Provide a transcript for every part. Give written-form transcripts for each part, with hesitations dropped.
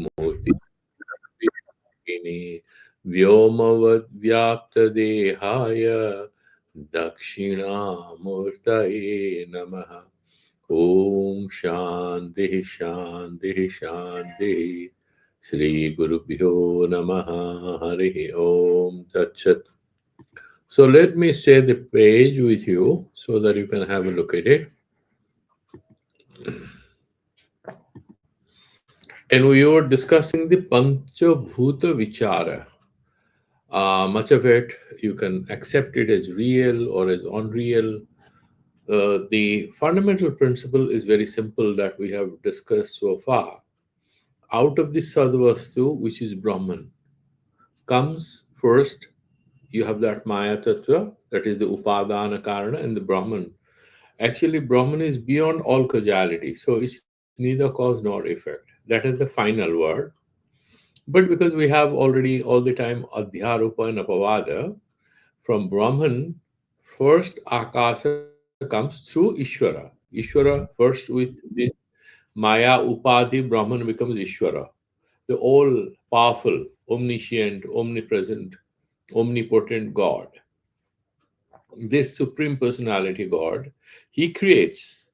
मूर्ति व्योमवद्व्याप्तदेहाय दक्षिणामूर्तये नमः। ॐ शान्तिः शान्तिः शान्तिः। श्रीगुरुभ्यो नमः। हरिः ॐ तत्सत्. So let me share the page with you so that you can have a look at it. And we were discussing the Panchabhuta Vichara. Much of it you can accept it as real or as unreal. The fundamental principle is very simple that we have discussed so far. Out of the Sadvastu, which is Brahman, comes first, you have that Maya Tattva, that is the Upadana Karana, and the Brahman. Actually, Brahman is beyond all causality, so it's neither cause nor effect. That is the final word. But because we have already all the time Adhyarupa and Apavada, from Brahman, first Akasa comes through Ishvara. Ishvara first with this Maya Upadhi, Brahman becomes Ishvara, the all powerful, omniscient, omnipresent, omnipotent God. This Supreme Personality God, He creates.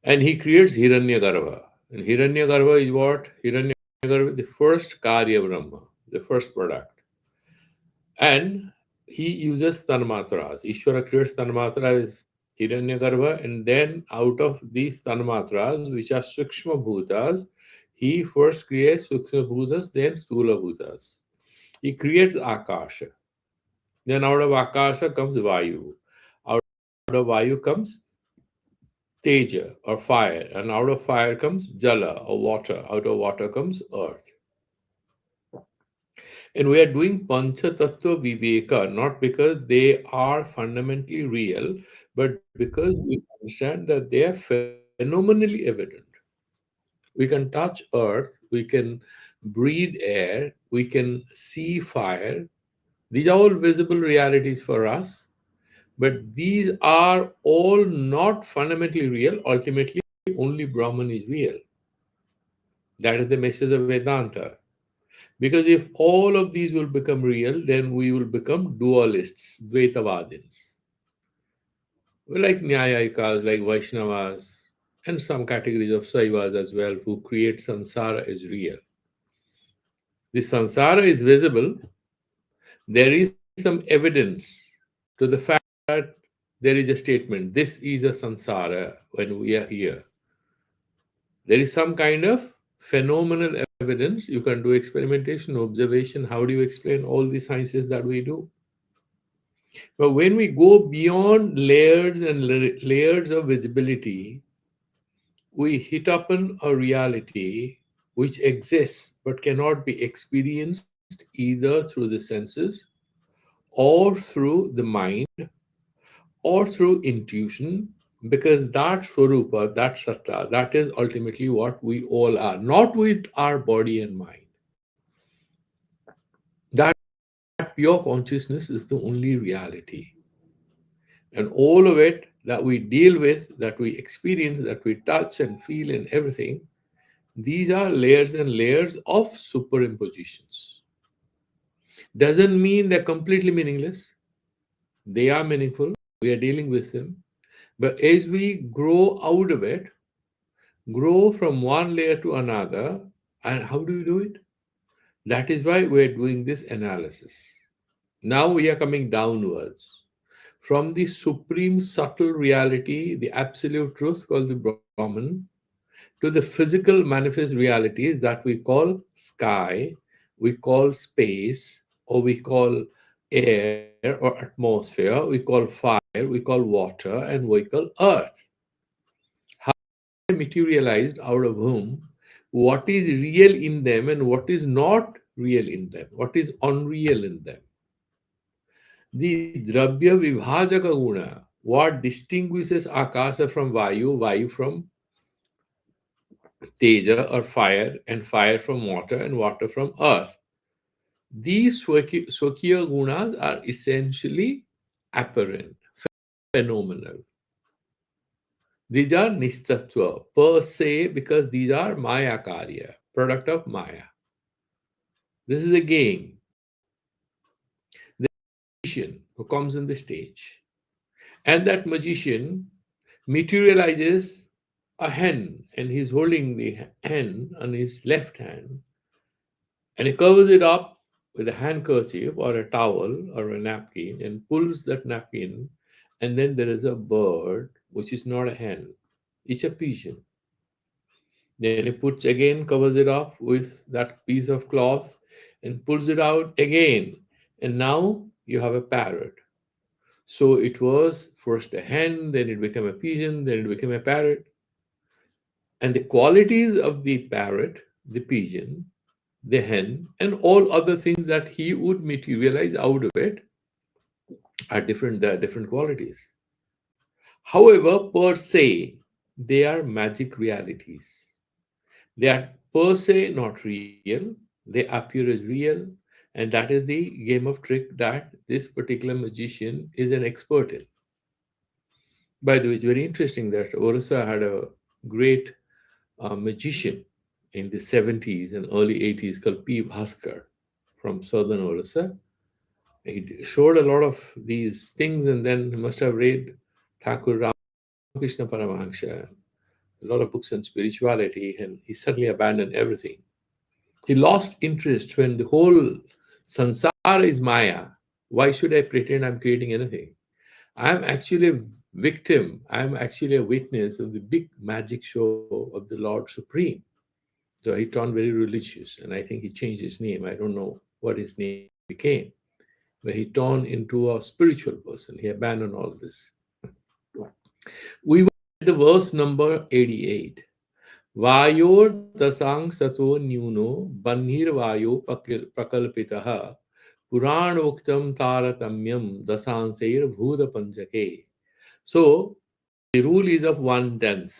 And He creates Hiranyagarbha. And Hiranyagarbha is what? Hiranyagarbha, the first Karya Brahma, the first product. And he uses tanmatras. Ishvara creates tanmatras, Hiranyagarbha, and then out of these tanmatras, which are Sukshma Bhutas, he first creates Sukshma Bhutas, then Stula Bhutas. He creates Akasha. Then out of Akasha comes Vayu. Out of Vayu comes Teja or fire. And out of fire comes Jala or water. Out of water comes earth. And we are doing Pancha Tattva Viveka not because they are fundamentally real, but because we understand that they are phenomenally evident. We can touch earth, we can breathe air, we can see fire. These are all visible realities for us, but these are all not fundamentally real. Ultimately, only Brahman is real. That is the message of Vedanta. Because if all of these will become real, then we will become dualists, Dvaitavadins. Like Nyayikas, like Vaishnavas, and some categories of Saivas as well, who create samsara as real. The samsara is visible. There is some evidence to the fact that there is a statement, this is a samsara when we are here. There is some kind of phenomenal evidence. You can do experimentation, observation. How do you explain all the sciences that we do? But when we go beyond layers and layers of visibility, we hit upon a reality which exists but cannot be experienced either through the senses or through the mind or through intuition, because that Swarupa, that Satta, that is ultimately what we all are, not with our body and mind. That pure consciousness is the only reality. And all of it that we deal with, that we experience, that we touch and feel and everything, these are layers and layers of superimpositions. Doesn't mean they're completely meaningless. They are meaningful. We are dealing with them. But as we grow out of it, grow from one layer to another, and how do we do it? That is why we're doing this analysis. Now we are coming downwards from the supreme subtle reality, the absolute truth called the Brahman, to the physical manifest realities that we call sky, we call space, or we call air or atmosphere, we call fire, we call water, and we call earth. How they materialized out of whom, what is real in them and what is not real in them, what is unreal in them. The Dravya Vibhajaka Guna, what distinguishes Akasa from Vayu, Vayu from Teja or fire, and fire from water, and water from earth. These Swakya Gunas are essentially apparent, phenomenal. These are Nistatva per se because these are Maya Karya. product of Maya. This is a game. The magician who comes on the stage, and that magician materializes a hen, and he's holding the hen on his left hand, and he covers it up with a handkerchief or a towel or a napkin and pulls that napkin, and then there is a bird which is not a hen, it's a pigeon. Then he puts again, covers it up with that piece of cloth and pulls it out again. And now you have a parrot. So it was first a hen, then it became a pigeon, then it became a parrot. And the qualities of the parrot, the pigeon, the hen, and all other things that he would materialize out of it are different. There are different qualities. However, per se, they are magic realities. They are per se not real, they appear as real, and that is the game of trick that this particular magician is an expert in. By the way, it's very interesting that Orissa had a great magician in the 70s and early 80s called P. Bhaskar from southern Orissa. He showed a lot of these things, and then he must have read Thakur Ramakrishna Paramahansa, a lot of books on spirituality, and he suddenly abandoned everything. He lost interest when the whole sansara is Maya. Why should I pretend I'm creating anything? I'm actually a victim. I'm actually a witness of the big magic show of the Lord Supreme. So he turned very religious, and I think he changed his name. I don't know what his name became, but he turned into a spiritual person. He abandoned all this. We were at the verse number 88. वायोर दसांग सतो न्यूनो बन्हिर्वायो प्रकल्पितः पुराणोक्तम तारतम्यम दशांशैर भूत पंचके. So the rule is of 1/10.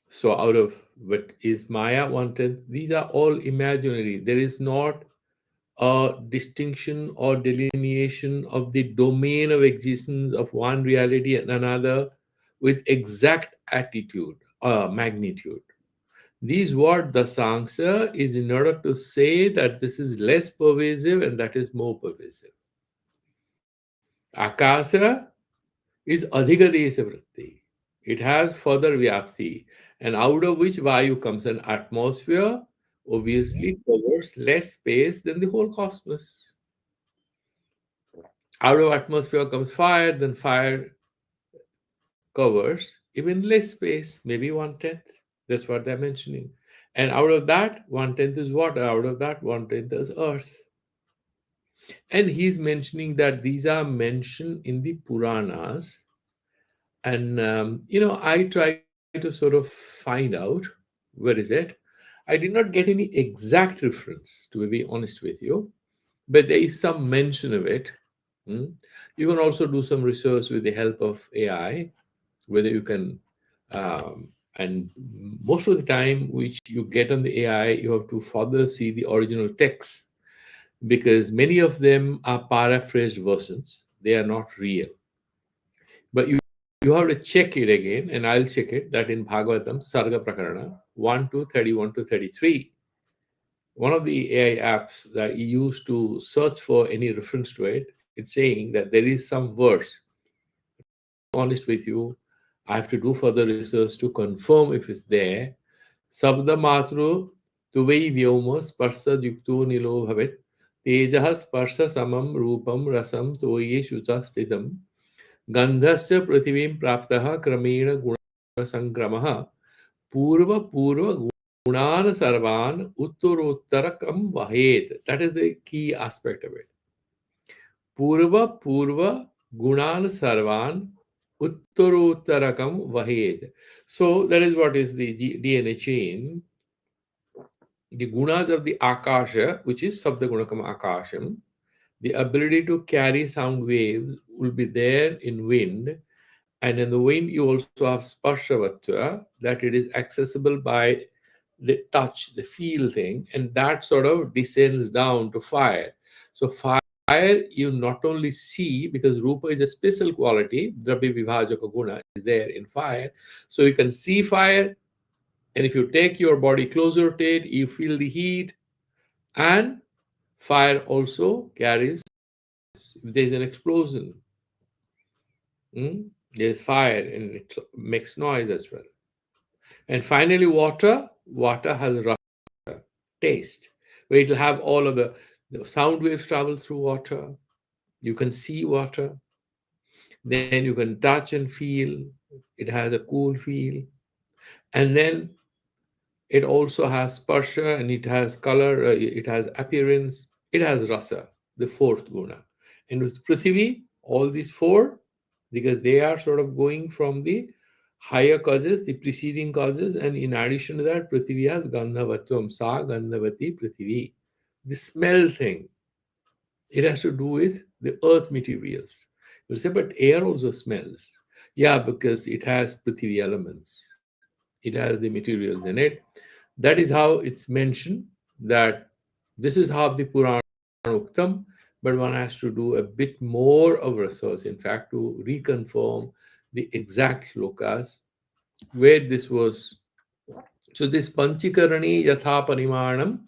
So out of what is Maya 1/10, these are all imaginary. There is not a distinction or delineation of the domain of existence of one reality and another with exact attitude magnitude. These word dasangsa is in order to say that this is less pervasive and that is more pervasive. Akasa is adhigadesa vritti. It has further vyapti, and out of which vayu comes. An atmosphere obviously covers less space than the whole cosmos. Out of atmosphere comes fire, then fire covers even less space, maybe 1/10. That's what they're mentioning. And out of that, 1/10 is water. Out of that, 1/10 is earth. And he's mentioning that these are mentioned in the Puranas. And, I try to sort of find out where is it. I did not get any exact reference, to be honest with you, but there is some mention of it. Hmm. You can also do some research with the help of AI, whether you can, and most of the time, which you get on the AI, you have to further see the original text because many of them are paraphrased versions. They are not real. But you have to check it again, and I'll check it that in Bhagavatam, Sarga Prakarana 1 to 31 to 33, one of the AI apps that you use to search for any reference to it, it's saying that there is some verse. Honest with you, I have to do further research to confirm if it's there. Sabda matru tuvai vyoma sparsa yukto nilo bhavet tejaha sparsa samam rupam rasam toye shucha sthitam gandhasya prithivim praptaha kramena guna sangramah purva purva gunan sarvan uttarottarakam vahet. That is the key aspect of it. Purva purva gunan sarvan uttarottarakam vahed. So that is what is the DNA chain. The gunas of the akasha, which is sabda gunakam akasham, the ability to carry sound waves will be there in wind. And in the wind, you also have sparshavatva, that it is accessible by the touch, the feel thing, and that sort of descends down to fire. So fire you not only see, because rupa is a special quality, dravya vibhajaka guna is there in fire, so you can see fire, And if you take your body closer to it, you feel the heat. And fire also carries, if there's an explosion, there's fire and it makes noise as well. And finally, water has rasa, taste, where it'll have all of the sound waves travel through water. You can see water, then you can touch and feel. It has a cool feel. And then it also has sparsha, and it has color, it has appearance, it has rasa, the fourth guna. And with Prithvi, all these four, because they are sort of going from the higher causes, the preceding causes, and in addition to that, Prithvi has Gandhavatvam, Sa Gandhavati Prithvi. The smell thing, it has to do with the earth materials. You'll say, but air also smells. Yeah, because it has Prithvi elements, it has the materials in it. That is how it's mentioned, that this is how the Purana Uktam, but one has to do a bit more of research, in fact, to reconfirm the exact lokas where this was. So this Panchikarani Yatha Parimanam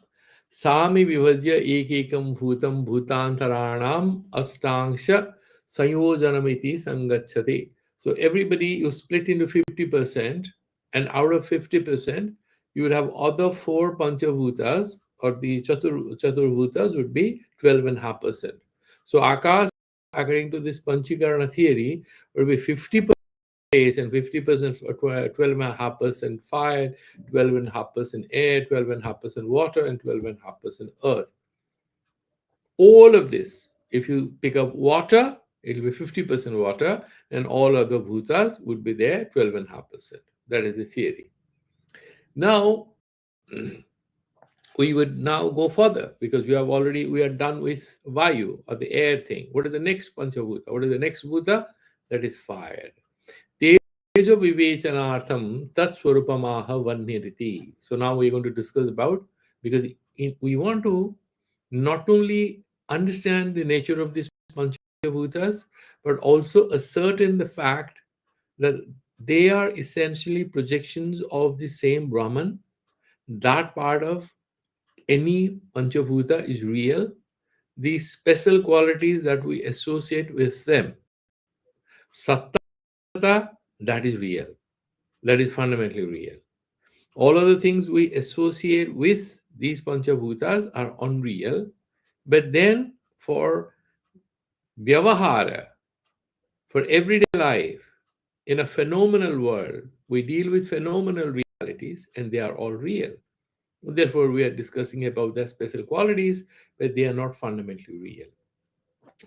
Sami Vivajya Ekekam Bhutam Bhutantaranam Astangsha Sayojanamiti Sangachate. So everybody you split into 50%, and out of 50%, you would have other four Panchabhutas, or the Chaturbhutas would be 12.5%. So Akash, according to this Panchikarana theory, would be 50% space and 50% 12.5% fire, 12.5% air, 12.5% water, and 12.5% earth. All of this, if you pick up water, it will be 50% water, and all other bhutas would be there 12.5%. That is the theory. Now, we would now go further, because we are done with vayu, or the air thing. What is the next panchabhuta? What is the next bhuta? That is fire. Tejo vivechanartham tat swarupamaha vanniriti. So now we're going to discuss about, because we want to not only understand the nature of these panchabhutas, but also ascertain the fact that they are essentially projections of the same Brahman. That part of any panchabhuta is real. The special qualities that we associate with them, sattata, that is real. That is fundamentally real. All other things we associate with these panchabhutas are unreal. But then for vyavahara, for everyday life, in a phenomenal world, we deal with phenomenal realities, and they are all real. Therefore, we are discussing about their special qualities, but they are not fundamentally real.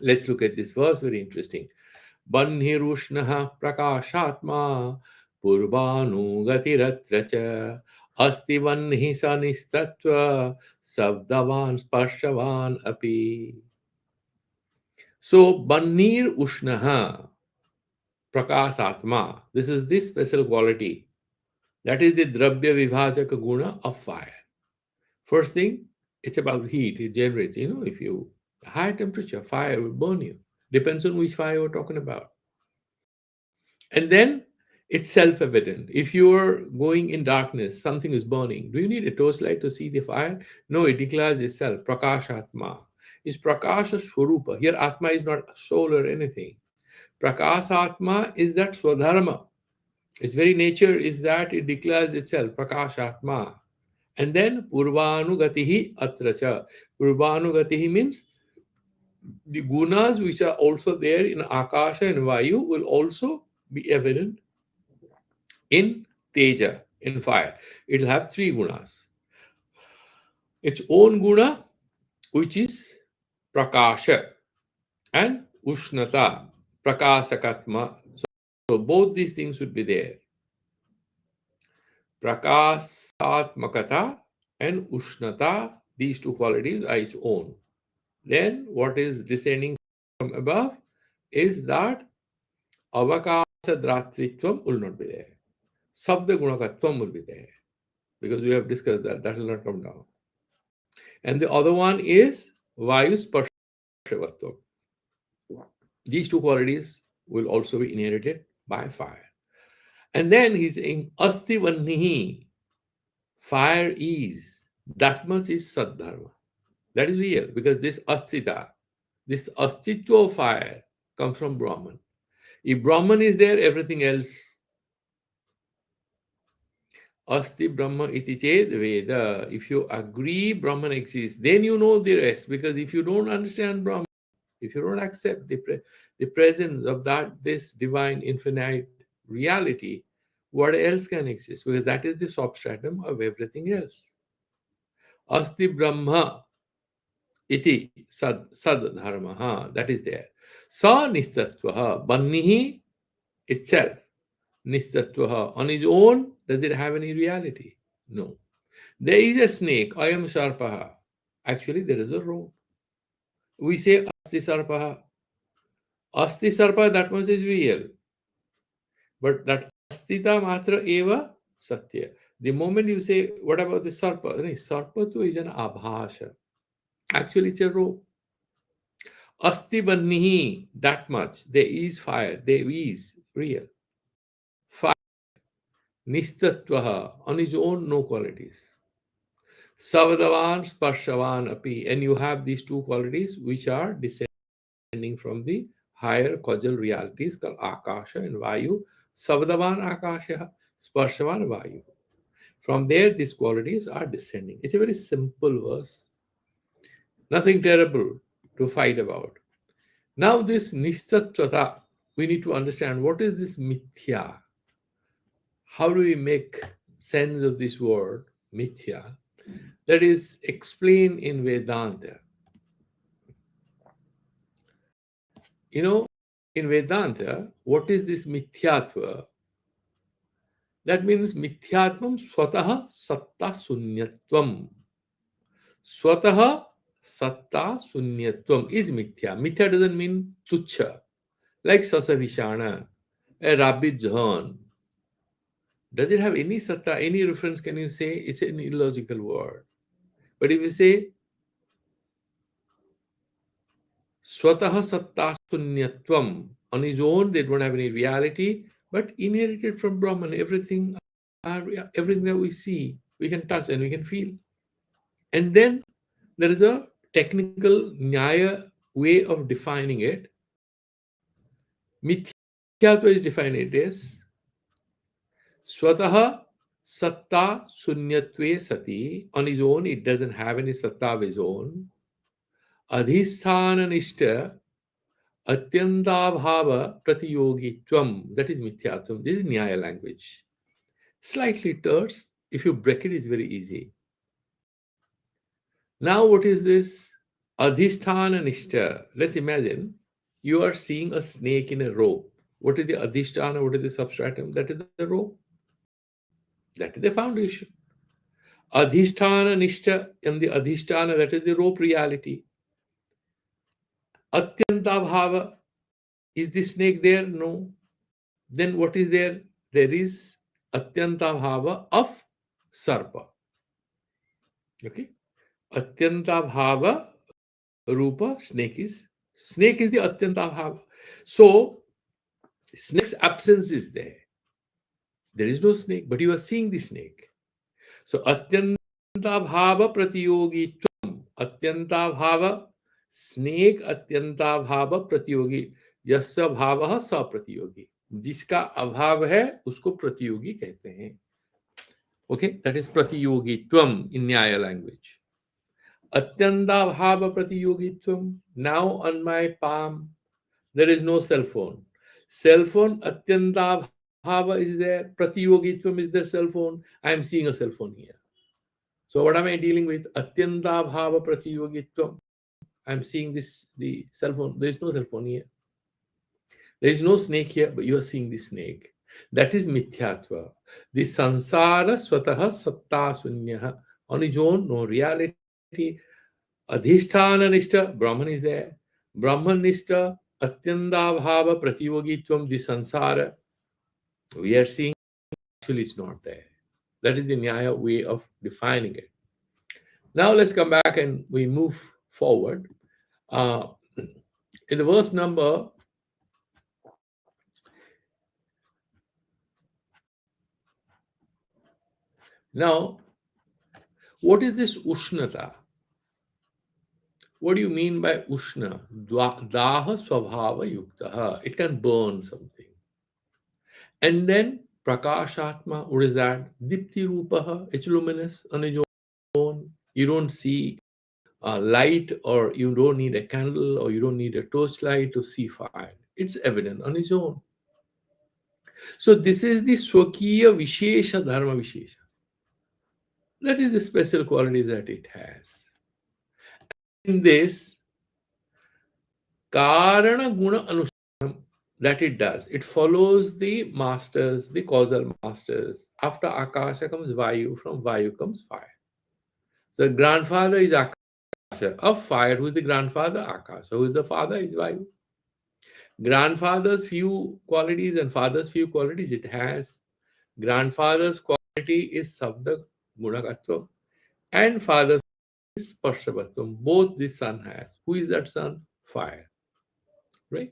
Let's look at this verse, very interesting. Banhirushnaha prakashatma purvanugatirattra cha asti vanhi sanistatva savdavan sparshavan api. So Banir Ushnaha Prakasatma. This is this special quality. That is the Dravya Vibhajaka Guna of fire. First thing, it's about heat. It generates, if you high temperature, fire will burn you. Depends on which fire we're talking about. And then it's self-evident. If you're going in darkness, something is burning. Do you need a torchlight to see the fire? No, it declares itself. Prakashatma. It's Prakasha Swarupa. Here, Atma is not soul or anything. Prakasatma is that Swadharma. Its very nature is that it declares itself, Prakashatma. And then Purvanugatihi Atracha. Purvanugatihi means the gunas which are also there in Akasha and Vayu will also be evident in Teja, in fire. It will have three gunas. Its own guna, which is Prakasha, and Ushnata, Prakasakatma. So both these things would be there. Prakasatmakata and Ushnata, these two qualities are its own. Then what is descending from above is that Avakasa Dratritvam will not be there. Sabda Gunakatvam will be there. Because we have discussed that. That will not come down. And the other one is Vayu Sparshavatvam. These two qualities will also be inherited by fire. And then he's saying Asti Vannihi. fire is, that much is Sadharma. That is real because this Astita, this Astitva of fire comes from Brahman. If Brahman is there, everything else. Asti Brahma iti ched Veda. If you agree Brahman exists, then you know the rest. Because if you don't understand Brahman, if you don't accept the presence of that this divine infinite reality, what else can exist? Because that is the substratum of everything else. Asti Brahma iti sad dharma. That is there. Sa nistatvaha. Bannihi itself. Nistatvaha. On his own, does it have any reality? No. There is a snake. I am Sarpaha. Actually, there is a rope. We say Asti Sarpaha. Asti Sarpa, that much is real. But that Astita Matra Eva Satya. The moment you say, what about the Sarpa? Sarpa to is an Abhasha. Actually, it's a rope. Asti Bannihi, that much. There is fire. There is real. Fire. Nistatvaha. On his own, no qualities. Savadavan, Sparshavan, Api. And you have these two qualities which are descending from the higher causal realities called Akasha and Vayu. Savadavan Akasha, Sparshavan Vayu. From there, these qualities are descending. It's a very simple verse. Nothing terrible to fight about. Now, this Nistatvata, we need to understand what is this mithya? How do we make sense of this word, mithya? That is explained in Vedanta. You know, in Vedanta, what is this mithyatva? That means mithyatvam swataha satta sunyatvam. Swataha satta sunyatvam is mithya. Mithya doesn't mean tuchha. Like sasavishana, a rabbit horn. Does it have any satta, any reference? Can you say it's an illogical word? But if you say swataha satta sunyatvam, on his own, they don't have any reality, but inherited from Brahman, everything that we see, we can touch and we can feel. And then there is a technical nyaya way of defining it. Mithyatva is defined it as swataha satta sunyatve sati. On his own, it doesn't have any satta of his own. Adhisthana nishta atyantavhava pratiyogitvam. That is mithyatvam. This is nyaya language. Slightly terse. If you break it, it's very easy. Now, what is this? Adhisthana nishta. Let's imagine you are seeing a snake in a rope. What is the adhisthana? What is the substratum? That is the rope. That is the foundation. Adhisthana nishta, and the adhisthana, that is the rope reality. Atyantavhava. Is the snake there? No. Then what is there? There is atyantavhava of sarpa. Okay. Atyantavhava rupa, snake is the atyantavhava. So snake's absence is there. There is no snake, but you are seeing the snake. So atyantavhava pratiyogitvam. Atyantavhava snake, atyantavhava pratiyogi. यस्य भावः स प्रतियोगी. जिसका अभाव है उसको प्रतियोगी कहते हैं. Okay, that is pratiyogitvam in Nyaya language. Atyanta bhava pratiyogitvam. Now on my palm there is no cell phone. Cell phone atyanta bhava is there. Pratiyogitvam is the cell phone. I am seeing a cell phone here. So what am I dealing with? Atyanta bhava pratiyogitvam. I am seeing the cell phone. There is no cell phone here. There is no snake here, but you are seeing the snake. That is mithyatva. The sansara swataha satta sunyaha. On its own, no reality. Adhisthana nishta, Brahman is there. Brahman nishta, atyanta bhava pratiyogitvam, the sansara. We are seeing actually it's not there. That is the Nyaya way of defining it. Now let's come back and we move forward. In the verse number now, What is this Ushnata? What do you mean by Ushna? Daha Swabhava Yuktaha. It can burn something. And then Prakashatma, what is that? Dipti Rupaha, it's luminous on its own. You don't see light, or you don't need a candle, or you don't need a torchlight to see fire. It's evident on its own. So this is the Swakiya Vishesha Dharma Vishesha. That is the special quality that it has. In this Karana Guna Anushanam that it does, it follows the masters, the causal masters. After Akasha comes Vayu, from Vayu comes fire. So grandfather is Akasha of fire. Who is the grandfather? Akasha. Who is the father? Is Vayu. Grandfather's few qualities and father's few qualities it has. Grandfather's quality is Sabda Gunakatvam, and father's is Sparshavatvam. Both the son has. Who is that son? Fire. Right?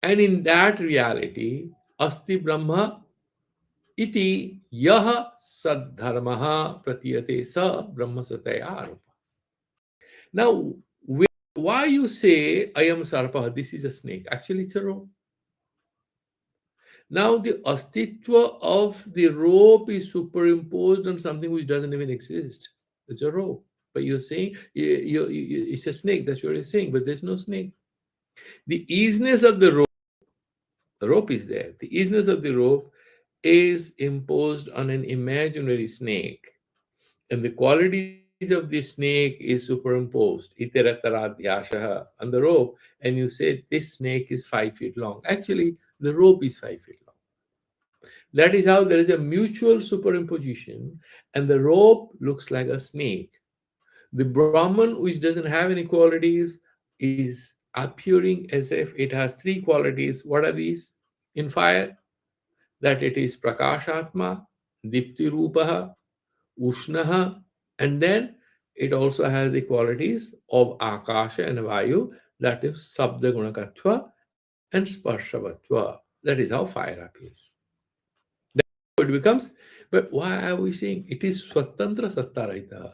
And in that reality, Asti Brahma iti yaha saddharmaha pratiyate sa Brahma sataya arupa. Now, why you say I am Sarpa, this is a snake? Actually, it's a rope. Now, the astitva of the rope is superimposed on something which doesn't even exist. It's a rope. But you're saying it's a snake. That's what you're saying. But there's no snake. The easiness of the rope is there. The easiness of the rope is imposed on an imaginary snake. And the qualities of the snake is superimposed, iterataradhyashaha, on the rope. And you say this snake is 5 feet long. Actually, the rope is 5 feet long. That is how there is a mutual superimposition, and the rope looks like a snake. The Brahman, which doesn't have any qualities, is appearing as if it has three qualities. What are these in fire? That it is Prakashatma, Dipti Rupaha, Ushnaha, and then it also has the qualities of Akasha and Vayu, that is Sabda Gunakatva and Sparshavatva. That is how fire appears. It becomes, but why are we saying it is Swatantra Sattarahita?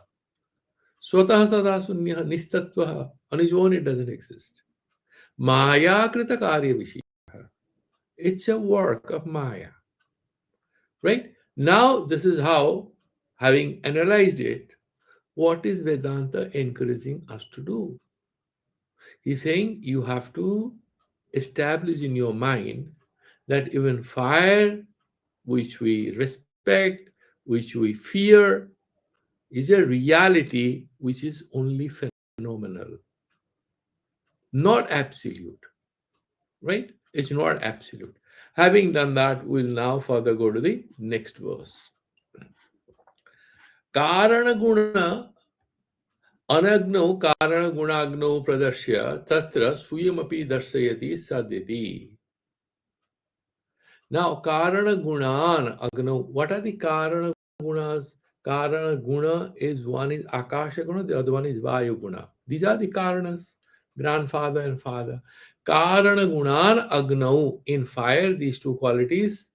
Swataha Sada Sunyaha Nistatvaha. On his own, it doesn't exist. Maya Krita Karya Vishiyaha. It's a work of Maya. Right? Now, this is how, having analyzed it, what is Vedanta encouraging us to do? He's saying you have to establish in your mind that even fire, which we respect, which we fear, is a reality which is only phenomenal, not absolute. Right? It's not absolute. Having done that, we'll now further go to the next verse. Karana guna anagno karana gunagno pradashya tatra suyamapi darshayati sadyati. Now, karana gunan agno, what are the karana gunas? Karana guna is, one is Akasha guna, the other one is Vayu guna. These are the karanas, grandfather and father. Karana gunan agnau, in fire, these two qualities.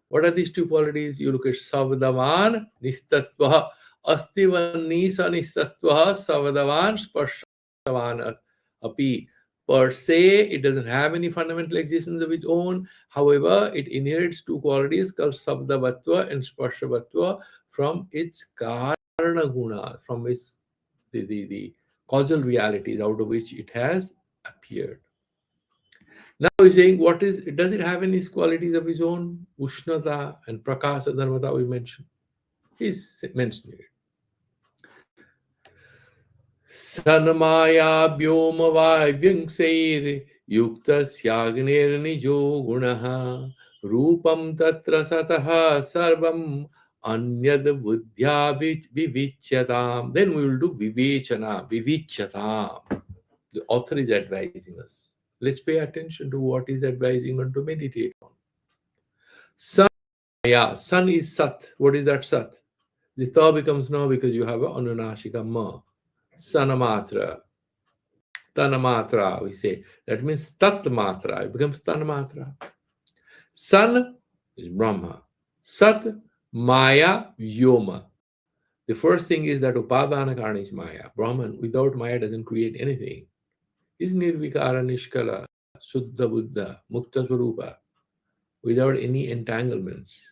What are these two qualities? You look at Savadavan, Nistatva, Astivan Nisa Nistatva, Savadavan, Sparshavan Api. Per se, it doesn't have any fundamental existence of its own. However, it inherits two qualities called Sabdavatva and Sparshavatva from its Karana Guna, from its the causal realities out of which it has appeared. Now he's saying, what is, does it have any qualities of its own? Ushnata and Prakasa Dharmata we mentioned. He's mentioning it. Sanmaya Vyoma Vaivyangsir Yukta Syagnir Nijo Gunaha Rupam Tatra Sataha Sarvam Anyad Buddhya Vivicyatam. Then we will do Vivechana, Vivicyatam. The author is advising us. Let's pay attention to what is advising on to meditate on. Sun, sun is Sat. What is that Sat? The Ta becomes Na because you have an Anunashika Ma. Sanamatra. Tanamatra, we say. That means Tat Matra. It becomes Tanamatra. Sun is Brahma. Sat, Maya, Vyoma. The first thing is that Upadana Karana is Maya. Brahman without Maya doesn't create anything. Is Nirvikara Nishkala, Suddha Buddha, Mukta Swarupa, without any entanglements.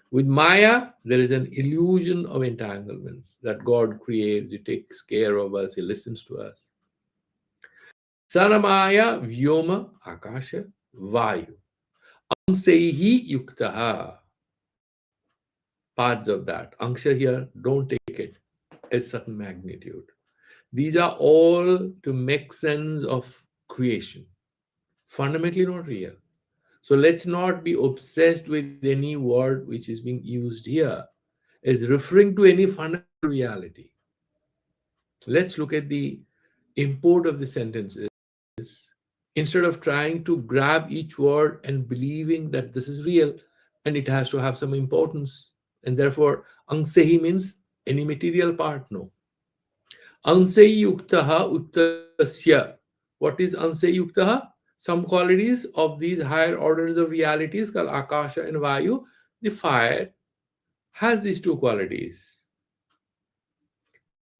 With Maya, there is an illusion of entanglements that God creates, He takes care of us, He listens to us. Saramaya Vyoma Akasha Vayu. Amsehi Yuktaha. Parts of that. Anksha here, don't take it as certain magnitude. These are all to make sense of creation. Fundamentally not real. So let's not be obsessed with any word which is being used here as referring to any fundamental reality. Let's look at the import of the sentences instead of trying to grab each word and believing that this is real and it has to have some importance. And therefore, angsehi means any material part. No. Ansehi yuktaha uktasya. What is ansehi yuktaha? Some qualities of these higher orders of realities called akasha and vayu. The fire has these two qualities.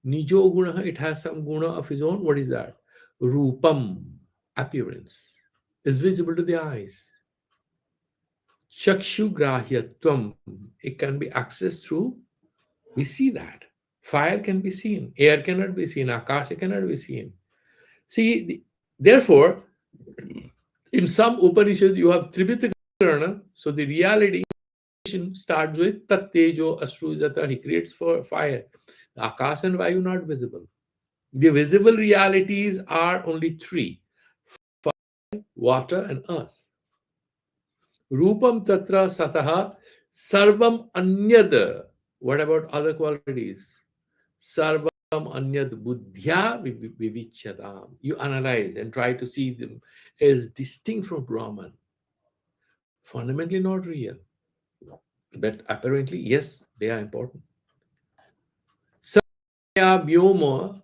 Nijo guna, it has some guna of its own. What is that? Rupam, appearance, is visible to the eyes. Chakshu grahyatvam, it can be accessed through, we see that. Fire can be seen, air cannot be seen, akasha cannot be seen. See, therefore, in some Upanishads, you have Tribhita Karana, so the reality starts with Tat Tejo Asrujata, he creates for fire. Akash and Vayu not visible. The visible realities are only three: fire, water, and earth. Rupam Tatra Sataha Sarvam Anyad. What about other qualities? Sarvam Anyad Buddhya Vivichadam. You analyze and try to see them as distinct from Brahman. Fundamentally not real. But apparently, yes, they are important. Samaya Vyoma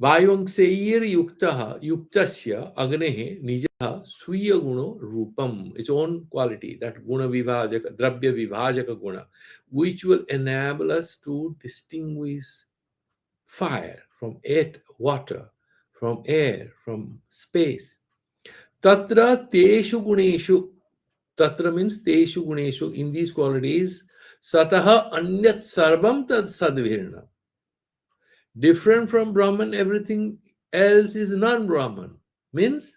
Vayongseir Yuktaha Yuktasya Agnehe Nijaha Swiya Guno Rupam, its own quality, that Guna Vivajaka, Drabya Vivajaka Guna, which will enable us to distinguish fire from water, from air, from space. Tatra Teshu Guneshu. Tatra means Teshu Guneshu, in these qualities, Sataha Anyat Sarvam Tad Sadvirna. Different from Brahman, everything else is non-Brahman. Means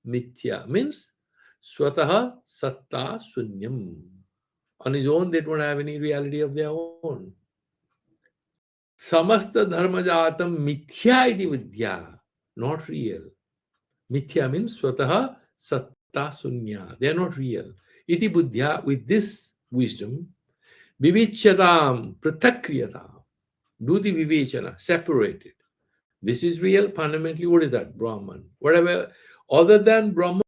Mithya. Means Swataha Satta Sunyam. On his own, they don't have any reality of their own. Samasta Dharmajatam Mithya iti Vidya. Not real. Mithya means Swataha Satta Sunya. They are not real. Iti Buddhya, with this wisdom, Vivichatam Pratakriyatam. Do the vivechana, separate it. This is real. Fundamentally, what is that? Brahman. Whatever other than Brahman,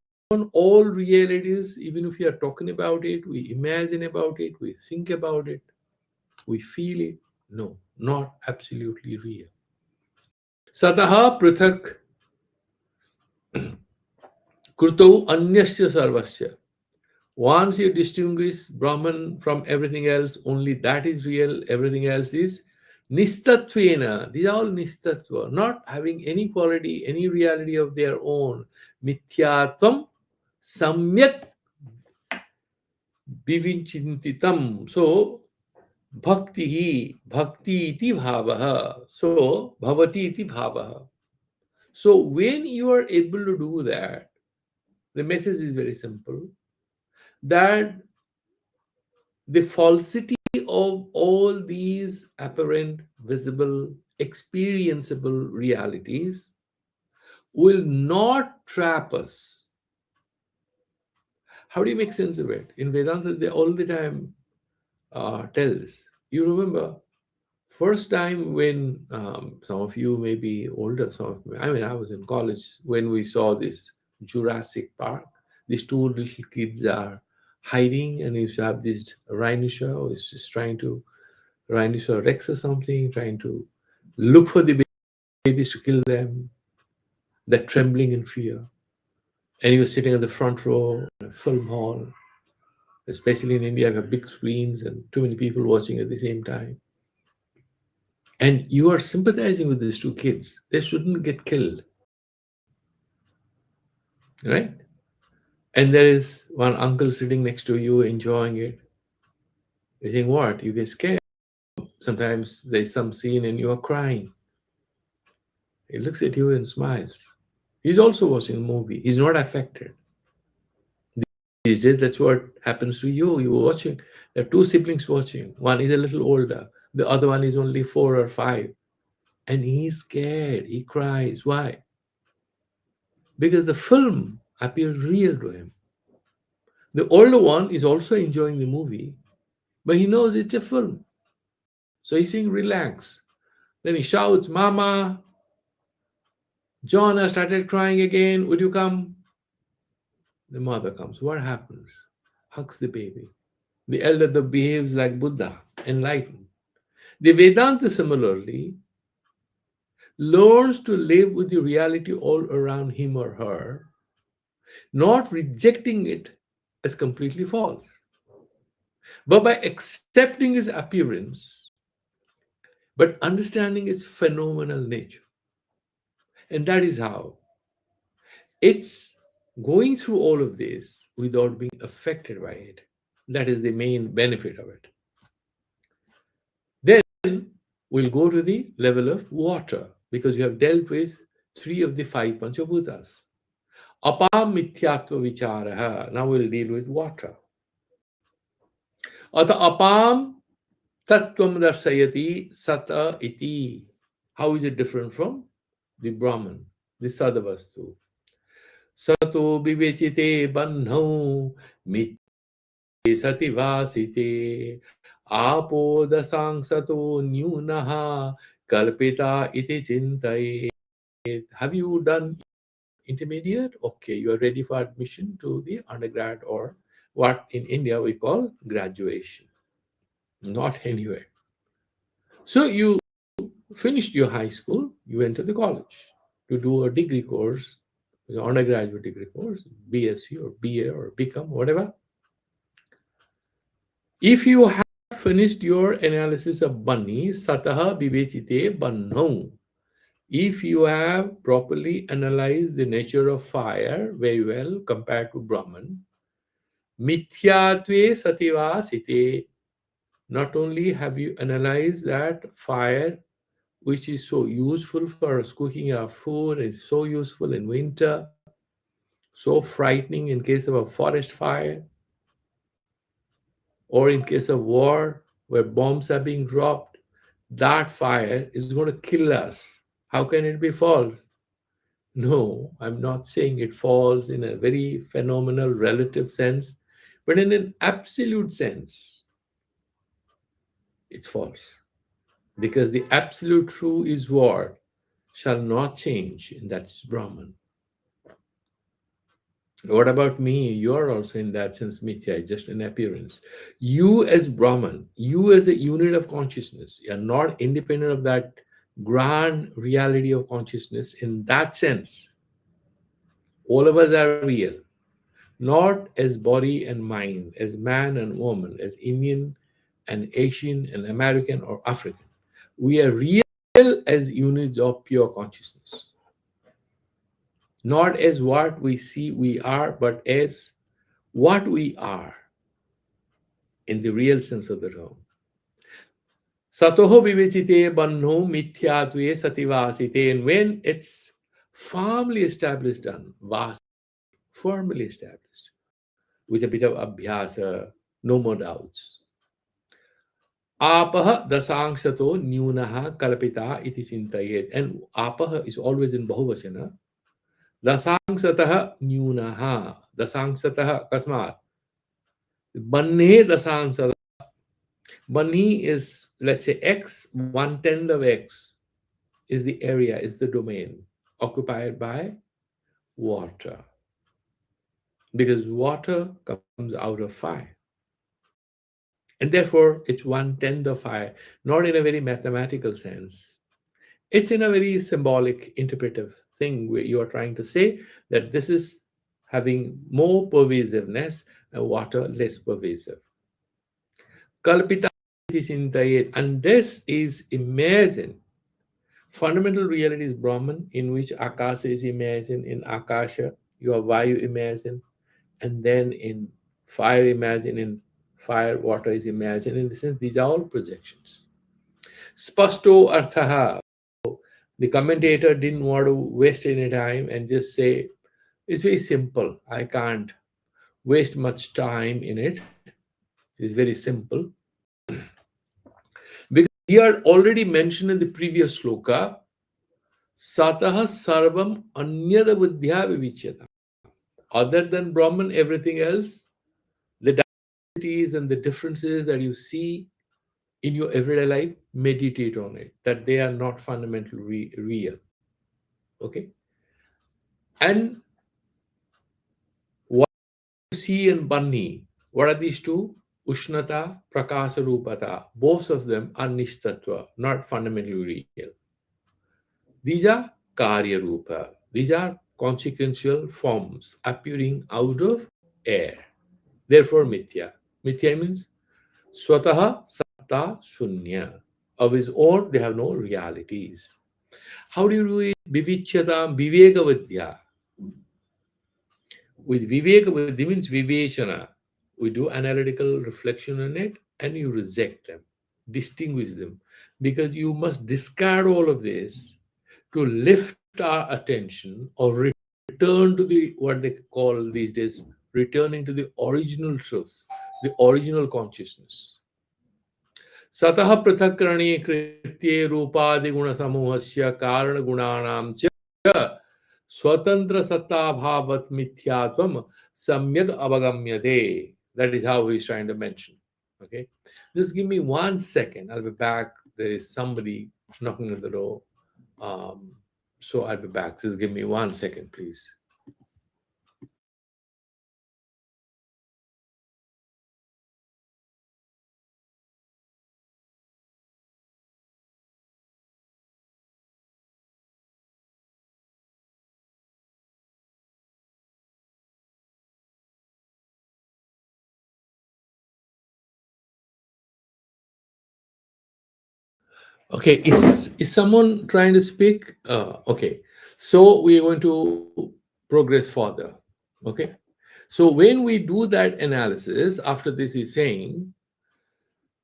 all realities, even if we are talking about it, we imagine about it, we think about it, we feel it. No, not absolutely real. Sataha prathak krutau anyasya sarvasya. Once you distinguish Brahman from everything else, only that is real, everything else is nistatvena. These are all nistatva, not having any quality, any reality of their own. Mithyatvam samyak vivinchintitam. So, bhakti iti bhavaha. So, bhavati iti bhavaha. So, when you are able to do that, the message is very simple, that the falsity of all these apparent, visible, experienceable realities will not trap us. How do you make sense of it? In Vedanta, they all the time tell this. You remember, first time when some of you may be older, I was in college when we saw this Jurassic Park. These two little kids are hiding, and you have this rhinoceros who is just trying to, Rhinoceros Rex or something, trying to look for the babies to kill them. They're trembling in fear. And he was sitting at the front row in a film hall. Especially in India, we have big screens and too many people watching at the same time. And you are sympathizing with these two kids. They shouldn't get killed, right? And there is one uncle sitting next to you enjoying it. You think, what? You get scared. Sometimes there's some scene and you are crying. He looks at you and smiles. He's also watching a movie. He's not affected. These days, that's what happens to you. You're watching. There are two siblings watching. One is a little older. The other one is only 4 or 5. And he's scared. He cries. Why? Because the film appears real to him. The older one is also enjoying the movie, but he knows it's a film. So he's saying, relax. Then he shouts, Mama, John has started crying again. Would you come? The mother comes. What happens? Hugs the baby. The elder behaves like Buddha, enlightened. The Vedanta similarly learns to live with the reality all around him or her, not rejecting it as completely false, but by accepting its appearance, but understanding its phenomenal nature. And that is how it's going through all of this without being affected by it. That is the main benefit of it. Then we'll go to the level of water because you have dealt with 3 of the 5 Panchabhutas. Apam mithyatva vicharaha. Now we'll deal with water. Ata apam tattvam darsayati sata iti. How is it different from the Brahman, the Sadavastu? Sato vivechite bandhau mit sati vasite apo dasang sato nyunaha kalpita iti chintai. Have you done intermediate? Okay, you are ready for admission to the undergrad or what in India we call graduation. Not anywhere. So you finished your high school, you went to the college to do a degree course, an undergraduate degree course, BSc or BA or BCom, whatever. If you have finished your analysis of Bani, Sataha Vivechite Banno, if you have properly analyzed the nature of fire very well compared to Brahman, Mithyatve Sativa Site, not only have you analyzed that fire, which is so useful for us cooking our food, is so useful in winter, so frightening in case of a forest fire, or in case of war where bombs are being dropped, that fire is going to kill us. How can it be false? No, I'm not saying it falls in a very phenomenal relative sense, but in an absolute sense, it's false. Because the absolute true is what shall not change, and that's Brahman. What about me? You are also in that sense mithya, just an appearance. You as Brahman, you as a unit of consciousness, you are not independent of that grand reality of consciousness in that sense. All of us are real, not as body and mind, as man and woman, as Indian and Asian and American or African. We are real as units of pure consciousness. Not as what we see we are, but as what we are in the real sense of the term. Satoho vivechite bandho mithyatve sativasite. And when it's firmly established on vas, firmly established, with a bit of abhyasa, no more doubts. Apaha dasangsato nyunaha kalpita iti chintayet. And apaha is always in bahuvachana. Dasangsataha nyunaha. Dasangsataha kasmat. Banhe dasangsataha. Banhi is, let's say, X, 1/10 of X is the area, is the domain occupied by water. Because water comes out of fire. And therefore, it's 1/10 of fire, not in a very mathematical sense. It's in a very symbolic, interpretive thing where you are trying to say that this is having more pervasiveness and water less pervasive. Kalpita Chintayet. And this is imagined. Fundamental reality is Brahman, in which Akasa is imagined. In Akasha, you have Vayu imagined. And then in fire imagined. In fire, water is imagined. In the sense, these are all projections. Spasto Arthaha. The commentator didn't want to waste any time and just say, it's very simple. I can't waste much time in it. It's very simple. Because he had already mentioned in the previous sloka, Sataha Sarvam Anyada Buddhya Vivichyata. Other than Brahman, everything else, the diversities and the differences that you see in your everyday life, meditate on it, that they are not fundamentally real. Okay? And what you see in Bunny, what are these two? Ushnata, Prakasa Rupata. Both of them are Nishtatva, not fundamentally real. These are Karya Rupa. These are consequential forms appearing out of air. Therefore, Mithya. Mithya means Swataha Satta Shunya. Of his own, they have no realities. How do you do it? Vivichyata Viveka Vidya. With Viveka Vidya means Viveshana. We do analytical reflection on it and you reject them, distinguish them. Because you must discard all of this to lift our attention or return to the what they call these days returning to the original truth, the original consciousness. Satah pratakrani kritye rupadi guna samuhasya karana gunanam cha swatantra satta bhavat mithyatvam samyak avagamyate. That is how he's trying to mention. Okay, just give me 1 second. I'll be back. There is somebody knocking at the door. So I'll be back. Just give me 1 second, please. Okay, is someone trying to speak? Okay, so we are going to progress further. Okay, so when we do that analysis, after this is saying,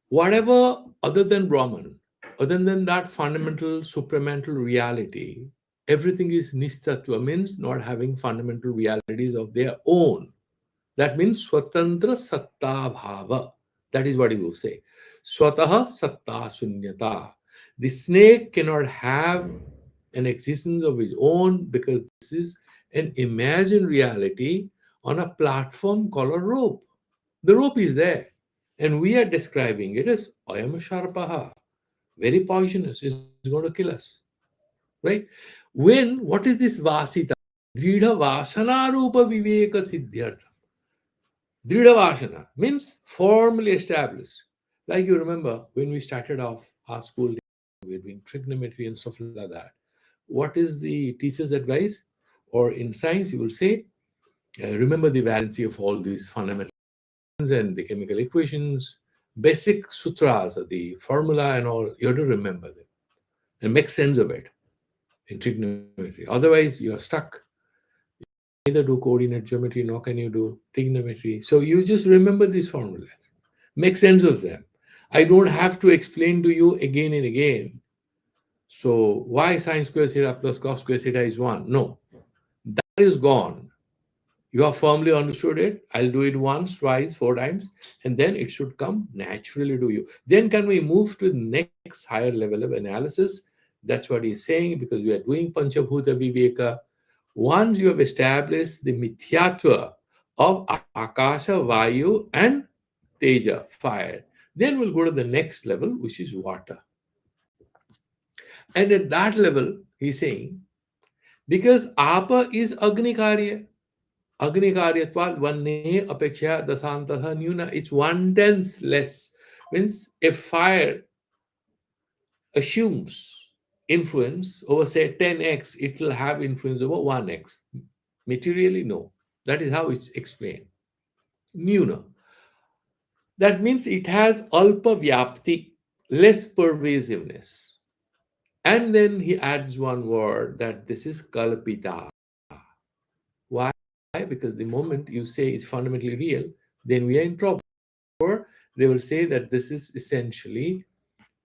whatever other than Brahman, other than that fundamental supramental reality, everything is nistatva, means not having fundamental realities of their own. That means swatantra satta bhava. That is what he will say. Swataha satta sunyata. The snake cannot have an existence of its own because this is an imagined reality on a platform called a rope. The rope is there, and we are describing it as ayam sharpaha, very poisonous, it's going to kill us. Right? What is this vasita? Dridha vasana rupa viveka siddhyartha. Dridha vasana means formally established. Like you remember when we started off our school, we were doing trigonometry and stuff like that. What is the teacher's advice? Or in science, you will say, remember the valency of all these fundamentals and the chemical equations, basic sutras, the formula and all, you have to remember them and make sense of it in trigonometry. Otherwise, you are stuck. Neither do coordinate geometry, nor can you do trigonometry. So you just remember these formulas, make sense of them. I don't have to explain to you again and again. So why sine square theta plus cos square theta is 1? No, that is gone. You have firmly understood it. I'll do it once, twice, 4 times, and then it should come naturally to you. Then can we move to the next higher level of analysis? That's what he's saying, because we are doing Panchabhuta Viveka. Once you have established the mithyatva of Akasha, Vayu, and Teja, fire, then we'll go to the next level, which is water. And at that level, he's saying, because Apa is Agni Karya, Agni Karyatvat Vanne Apeksha Dasantaha Nyuna, it's 1/10 less. Means if fire assumes influence over, say, 10x, it will have influence over 1x. Materially, no. That is how it's explained. Nyuna. That means it has alpa vyapti, less pervasiveness. And then he adds one word that this is kalpita. Why? Because the moment you say it's fundamentally real, then we are in trouble. Or they will say that this is essentially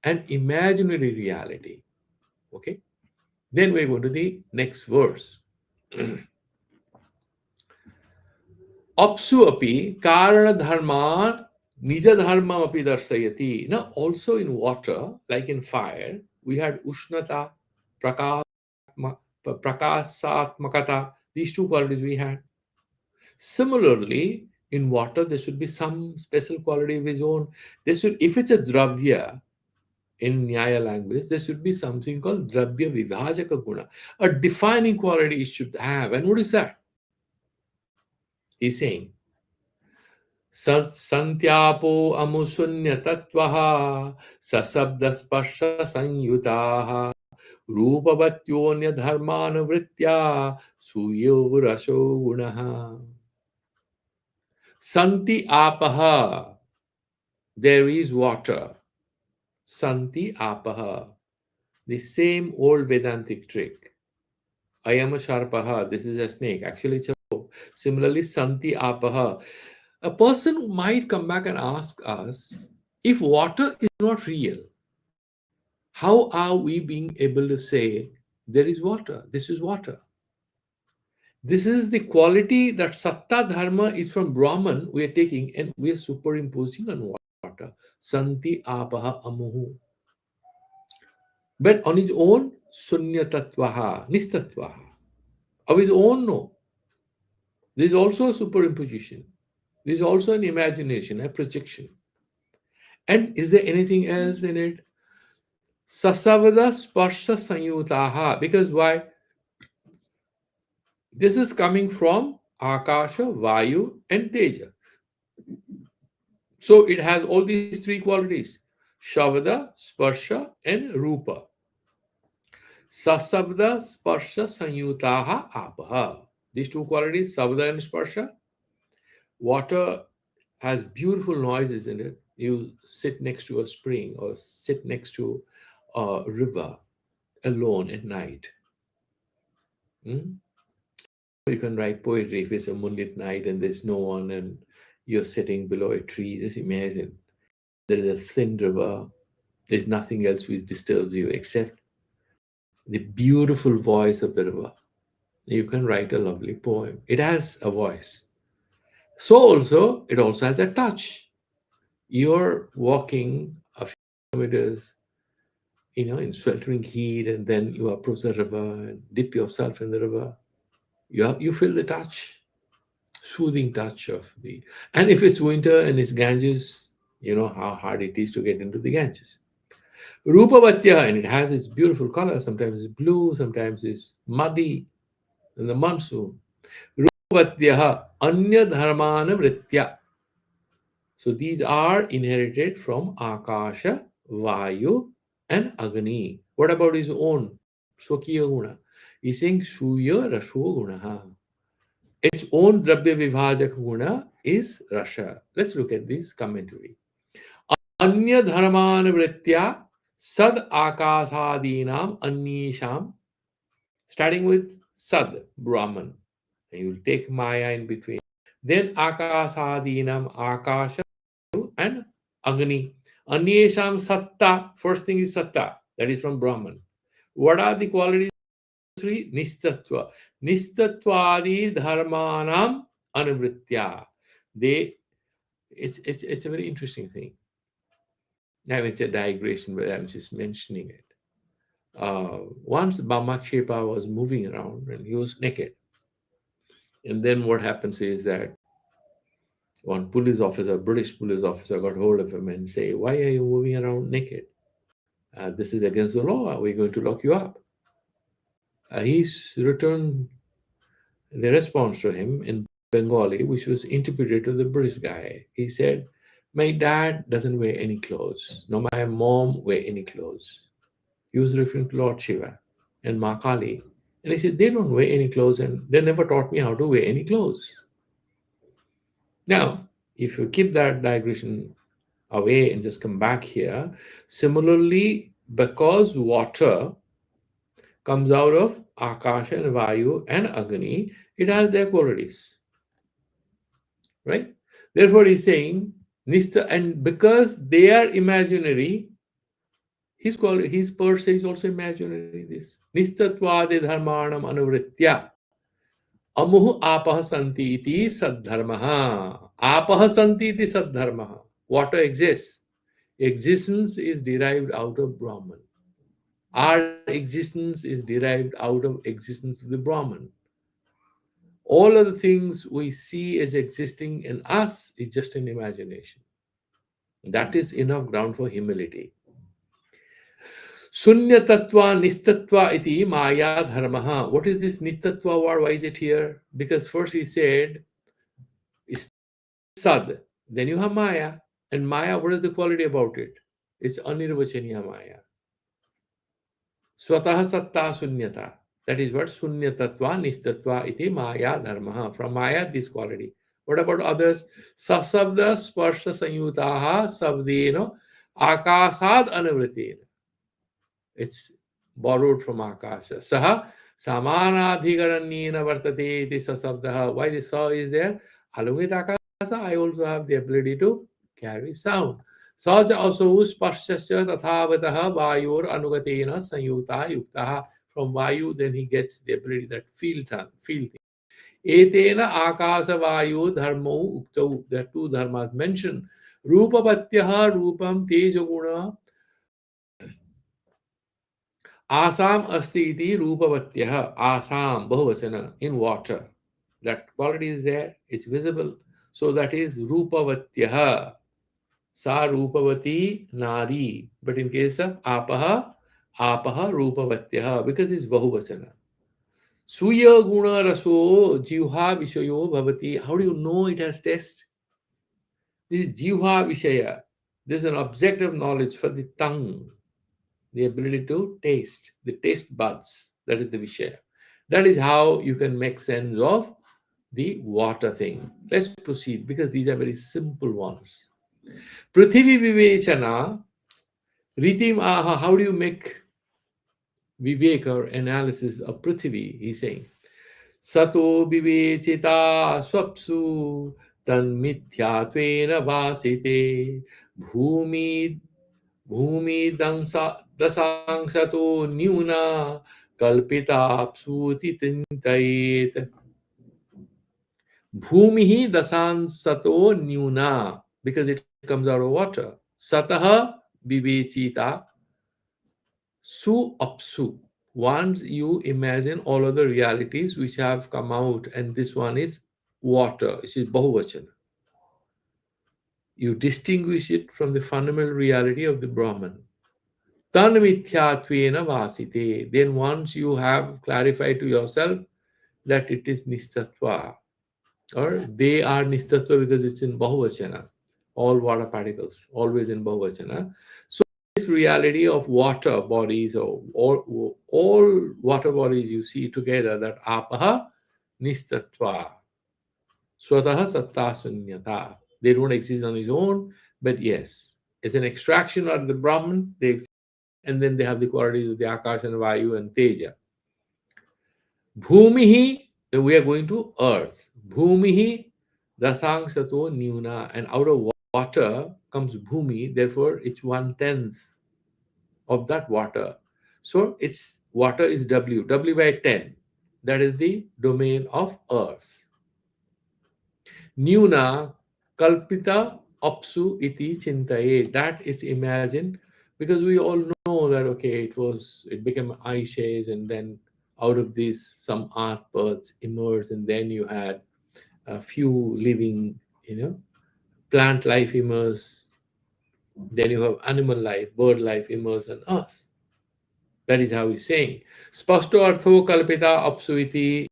an imaginary reality. Okay? Then we go to the next verse. Apsu api karana dharman nija dharmam api darsayati. Now, also in water, like in fire, we had ushnata, prakasatmakata. These two qualities we had. Similarly, in water, there should be some special quality of its own. There should, if it's a dravya in Nyaya language, there should be something called dravya vibhajaka guna, a defining quality it should have. And what is that? He's saying, Santyapo amusunya tattvaha sasabdasparsha sanyutaha रूपवत्योन्य धर्मान वृत्त्या सूयो रसो गुणः santi apaha, there is water. Santi apaha, the same old Vedantic trick. I am a sharpaha, this is a snake. Actually, it's a rope. Similarly, santi apaha. A person might come back and ask us, if water is not real, how are we being able to say there is water? This is water. This is the quality that Satta Dharma is from Brahman we are taking and we are superimposing on water. Santi apaha amuhu. But on his own, sunyatatvaha, nistatvaha. Of his own, no. There is also a superimposition. There is also an imagination, a projection. And is there anything else in it? Sasavada sparsha sanyutaha. Because why? This is coming from Akasha, Vayu, and Teja. So it has all these three qualities: Shavada, Sparsha, and Rupa. Sasabda, Sparsha, Sanyutaha, Apaha. These two qualities, Savada and Sparsha. Water has beautiful noises in it. You sit next to a spring or sit next to a river alone at night. Hmm? You can write poetry if it's a moonlit night and there's no one and you're sitting below a tree. Just imagine there is a thin river. There's nothing else which disturbs you except the beautiful voice of the river. You can write a lovely poem. It has a voice. So also, it also has a touch. You're walking a few kilometers, in sweltering heat, and then you approach the river and dip yourself in the river. You feel the touch, soothing touch of the. And if it's winter and it's Ganges, you know how hard it is to get into the Ganges. Rupavatya, and it has its beautiful color. Sometimes it's blue, sometimes it's muddy in the monsoon. Rupavatya, anya dharmana vritya. So these are inherited from Akasha, Vayu, and Agni. What about his own Swakiya Guna? He's saying Suya Rasho Gunaha. Its own Drabya Vivhajak Guna is Rasha. Let's look at this commentary. Anya Dharman Vritya Sad Akasadinam Anyisham. Starting with Sad, Brahman. And you will take Maya in between. Then Akasadinam Akasha and Agni. Anyesham Satta. First thing is Satta. That is from Brahman. What are the qualities? Three, Nistatva. Nistatvadi Dharmanam Anuvritya. It's a very interesting thing. Now it's a digression, but I'm just mentioning it. Once Bhamakshepa was moving around and he was naked. And then what happens is that one British police officer got hold of him and say, why are you moving around naked? This is against the law. We're going to lock you up. He's returned the response to him in Bengali, which was interpreted to the British guy. He said, my dad doesn't wear any clothes. No, my mom wear any clothes. He was referring to Lord Shiva and Ma Kali. And he said, they don't wear any clothes and they never taught me how to wear any clothes. Now, if you keep that digression away and just come back here. Similarly, because water comes out of Akasha and Vayu and Agni, it has their qualities, right? Therefore, he's saying Nistha, and because they are imaginary, his per se is also imaginary. This Nistatwade dharmanam anuvritya amuh apah santi iti saddharmaha. Apah santi iti saddharmaha. Water exists. Existence is derived out of Brahman. Our existence is derived out of existence of the Brahman. All of the things we see as existing in us is just an imagination. That is enough ground for humility. Sunya tattva nistatva iti maya dharmaha. What is this nistatva word? Why is it here? Because first he said sad, then you have maya. And maya, what is the quality about it? It's anirvachaniya maya. Swataha satta sunyata. That is what sunyatatva nistatva iti maya dharmaha. From maya, this quality. What about others? Sasabda sparsha sanyutaha sabdeno akasad anavritin. It's borrowed from Akasha. Saha samanadhigaranyena vartate iti sasabdaha. Why the sa is there? Along with Akasha, I also have the ability to carry sound. Saja also sparshasya tathavataha vayur anugatena sanyuta yuktaha. From Vayu, then he gets the ability that feel things. Etena akasa vayu dharmo uktau. There are two dharmas mentioned. Rupapatyaha rupam tejaguna Asam asti iti rupavatyah. Asam, bahuvachana, in water. That quality is there, it's visible. So that is rupavatyah. Sa rupavati nari. But in case of apaha, apaha rupavatyah, because it's bahuvachana. Suya guna raso jivha vishayo bhavati. How do you know it has taste? This is jivha vishaya. This is an objective knowledge for the tongue. The ability to taste, the taste buds, that is the Vishaya. That is how you can make sense of the water thing. Let's proceed because these are very simple ones. Prithivi Vivechana, Ritim Aha, how do you make Viveka or analysis of Prithivi? He's saying, Sato Vivechita Swapsu Tan Mityatvena Vasite Bhumi Bhumi dasangsato nyuna kalpitapsuti tintayet. Bhumihi dasangsato nyuna, because it comes out of water. Sataha vivechita su apsu. Once you imagine all of the realities which have come out, and this one is water, which is bahuvachana. You distinguish it from the fundamental reality of the Brahman. Tan mityatvena vasite. Then once you have clarified to yourself that it is nistatva, or they are nistatva because it's in bahuvachana, all water particles, always in bahuvachana. So this reality of water bodies, or all water bodies you see together, that apaha nistatva, swataha satta sunyata. They don't exist on its own, but yes, it's an extraction out of the Brahman. They exist, and then they have the qualities of the Akash and Vayu and Teja. Bhumihi, we are going to earth. Bhumihi dasang sato nyuna, and out of water comes Bhumi, therefore it's 1/10 of that water. So its water is W by 10. That is the domain of earth. Nyuna kalpita apsu iti chintaye. That is imagined because we all know that okay, it became ice age, and then out of this some earth birds emerged, and then you had a few living, plant life emerged. Then you have animal life, bird life emerged on earth. That is how he's saying. Spasto artho kalpita apsu iti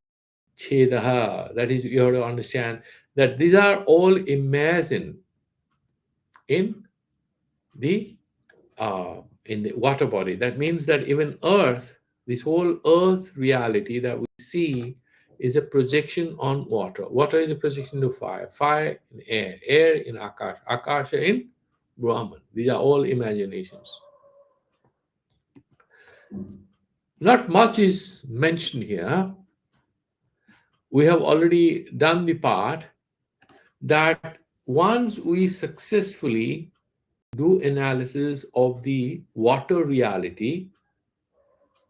chedaha. That is, you have to understand that these are all imagined in the water body. That means that even earth, this whole earth reality that we see is a projection on water. Water is a projection to fire, fire in air, air in akash, akash in Brahman. These are all imaginations. Not much is mentioned here. We have already done the part that once we successfully do analysis of the water reality,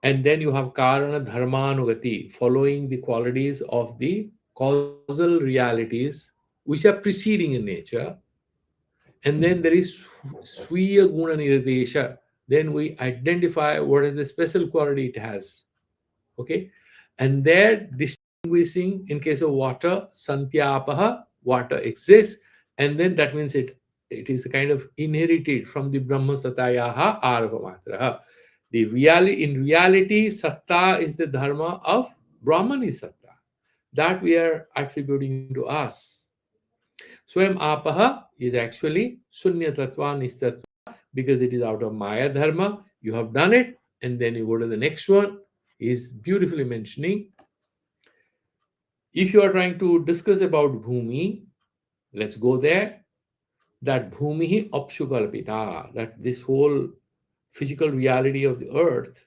and then you have karana dharmanugati, following the qualities of the causal realities which are preceding in nature, and then there is swiya guna nirdesha. Then we identify what is the special quality it has. Okay, and there distinguishing in case of water, santyapaha, water exists, and then that means it is a kind of inherited from the Brahma Satayaha Arvamatraha. The reality in reality, Satta is the dharma of Brahman is Satta. That we are attributing to us. Swayam Apaha is actually Sunya Tattva Nistatva because it is out of Maya Dharma. You have done it, and then you go to the next one. Is beautifully mentioning. If you are trying to discuss about Bhumi, let's go there. That Bhumi Apshukalpita, that this whole physical reality of the earth.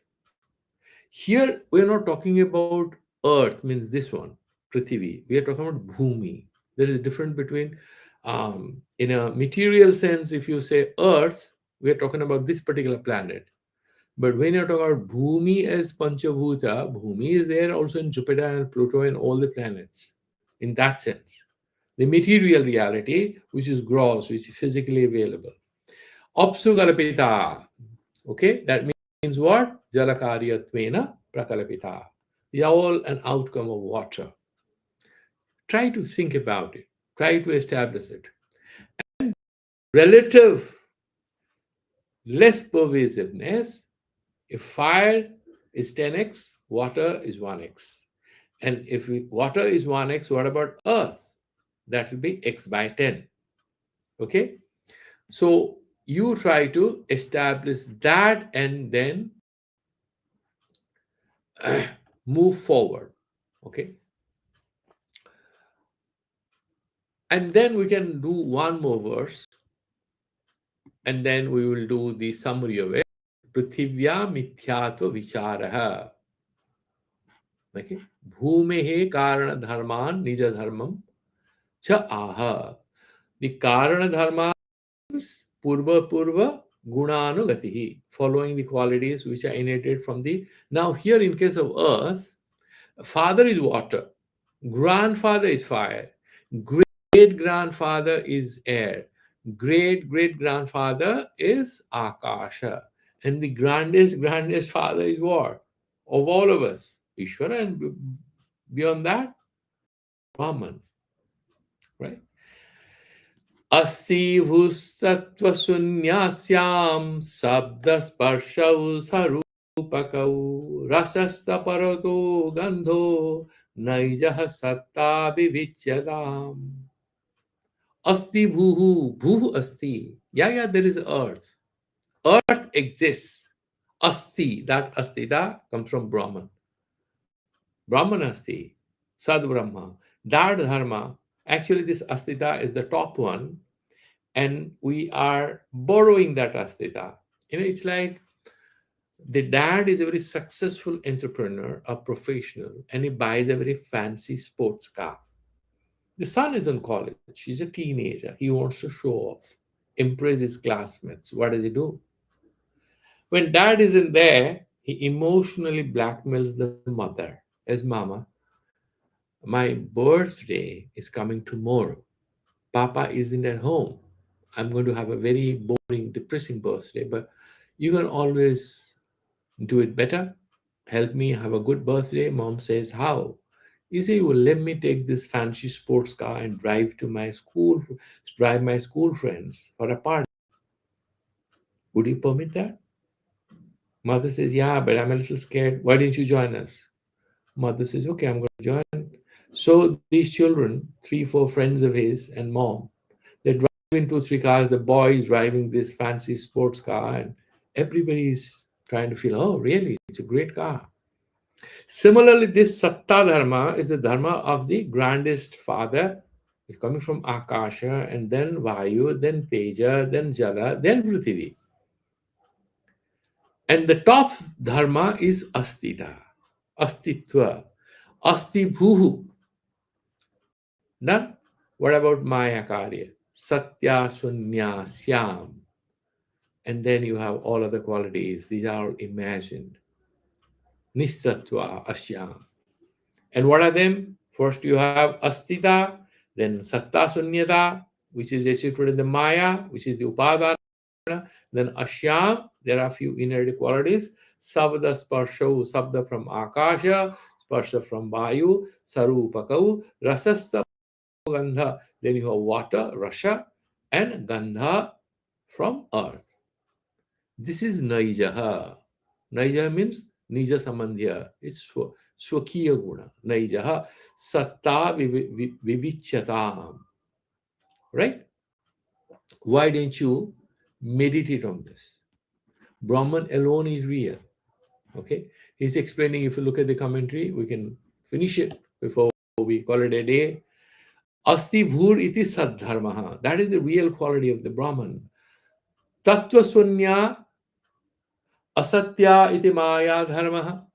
Here we are not talking about earth, means this one, Prithvi. We are talking about Bhumi. There is a difference between, in a material sense, if you say earth, we are talking about this particular planet. But when you're talking about Bhumi as Panchabhuta, Bhumi is there also in Jupiter and Pluto and all the planets. In that sense, the material reality, which is gross, which is physically available. Apsukalpita, okay, that means what? Jalakaryatmena prakalpita. They are all an outcome of water. Try to think about it. Try to establish it. And relative less pervasiveness, if fire is 10x, water is 1x. And if water is 1x, what about earth? That will be x by 10. Okay? So you try to establish that and then move forward. Okay? And then we can do one more verse, and then we will do the summary of it. Prithivya mithyatva vicharaha. Okay? Bhumehe karana dharman nija dharmam cha aha. The karana dharma is purva gunanugatihi, following the qualities which are inherited from the. Now here in case of earth, father is water, grandfather is fire, great grandfather is air, great grandfather is akasha, and the grandest father is what? Of all of us, Ishvara, and beyond that, Brahman, right? Asti bhusthattvasunyasyaam sabdasparshau sarupakau rasasta parato gandho naijah satta vivichyadam. Asti bhuhu, bhuhu asti. Yeah, there is earth. Earth exists. Asti, that astita comes from Brahman. Brahman asti, Sad Brahma. That dharma, actually this astita is the top one, and we are borrowing that astita. It's like the dad is a very successful entrepreneur, a professional, and he buys a very fancy sports car. The son is in college. He's a teenager. He wants to show off, impress his classmates. What does he do? When dad isn't there, he emotionally blackmails the mother as mama. My birthday is coming tomorrow. Papa isn't at home. I'm going to have a very boring, depressing birthday, but you can always do it better. Help me have a good birthday. Mom says, how? You say, well, let me take this fancy sports car and drive my school friends for a party. Would you permit that? Mother says, yeah, but I'm a little scared. Why didn't you join us? Mother says, okay, I'm going to join. So these children, 3-4 friends of his and mom, they drive in 2-3 cars. The boy is driving this fancy sports car, and everybody's trying to feel, oh, really? It's a great car. Similarly, this Satta Dharma is the Dharma of the grandest father, It's coming from Akasha, and then Vayu, then Teja, then Jala, then Prithvi. And the top dharma is Astita, Astitva, Asti Bhuhu. None. What about Maya Karya? Satya Sunya Syam. And then you have all other qualities. These are all imagined. Nistatva Asyam. And what are them? First you have Astita, then Satta Sunyata, which is situated in the Maya, which is the Upadana. Then Ashyam, there are a few inner qualities. Sabda Sparsho, Sabda from Akasha, Sparsha from Vayu, Sarupakau, Rasasta Gandha. Then you have water, Rasha, and Gandha from earth. This is Naijaha. Naijaha means Nija Samandhya. It's Swakiya Guna. Naijaha Satta Vivicchatam. Right? Why don't you meditate on this? Brahman alone is real. Okay? He's explaining, if you look at the commentary, we can finish it before we call it a day. Asti Bhur iti Sadharmaha. That is the real quality of the Brahman. Tattva Sunya Asatya iti Maya Dharmaha.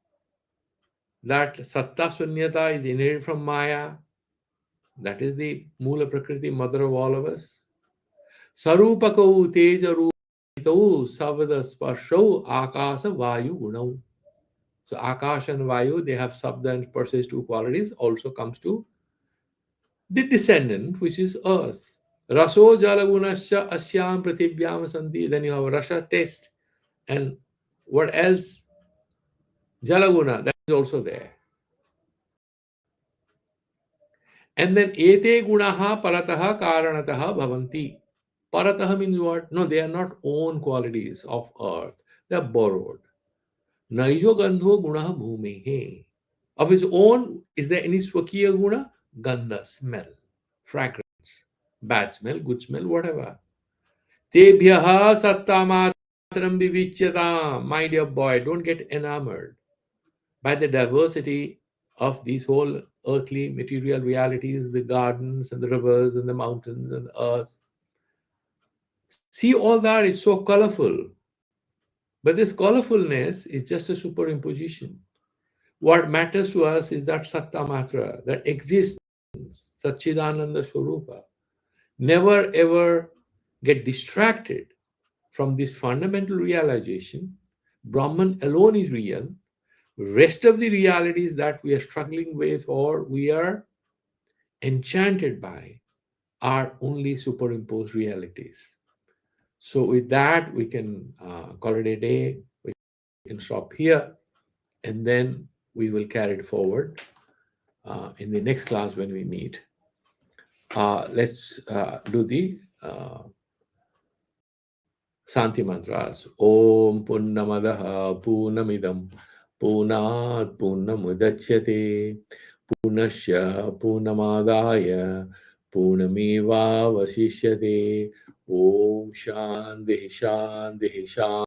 That Satta Sunyata is inherited from Maya. That is the Mula Prakriti, mother of all of us. Sarupakau Teja Rupitau Savada Sparshau Akasa Vayu Gunau. So Akash and Vayu, they have Sabda and Sparsh's two qualities, also comes to the descendant, which is earth. Raso Jalagunasya Asyam Pratibhyam Santi. Then you have Rasha, taste. And what else? Jalaguna, that is also there. And then ete gunaha parataha karanataha bhavanti. Parataha means what? No, they are not own qualities of earth. They are borrowed. Naijo gandho gunaha bhumehe. Of his own, is there any swakiya guna? Gandha, smell, fragrance, bad smell, good smell, whatever. Tebhyaha sattamatram vivichyata. My dear boy, don't get enamored by the diversity of these whole earthly material realities, the gardens and the rivers and the mountains and the earth. See, all that is so colorful. But this colorfulness is just a superimposition. What matters to us is that Satta Matra, that existence, Satchidananda Swarupa. Never ever get distracted from this fundamental realization. Brahman alone is real. Rest of the realities that we are struggling with or we are enchanted by are only superimposed realities. So with that, we can call it a day. We can stop here, and then we will carry it forward in the next class when we meet. Let's do the Santi mantras. Om Purnamadaha Purnamidam Purnat Purnamudachyate Purnasya Purnamadaya Purnameva Vasishyate. Om Shanti Shanti Shanti.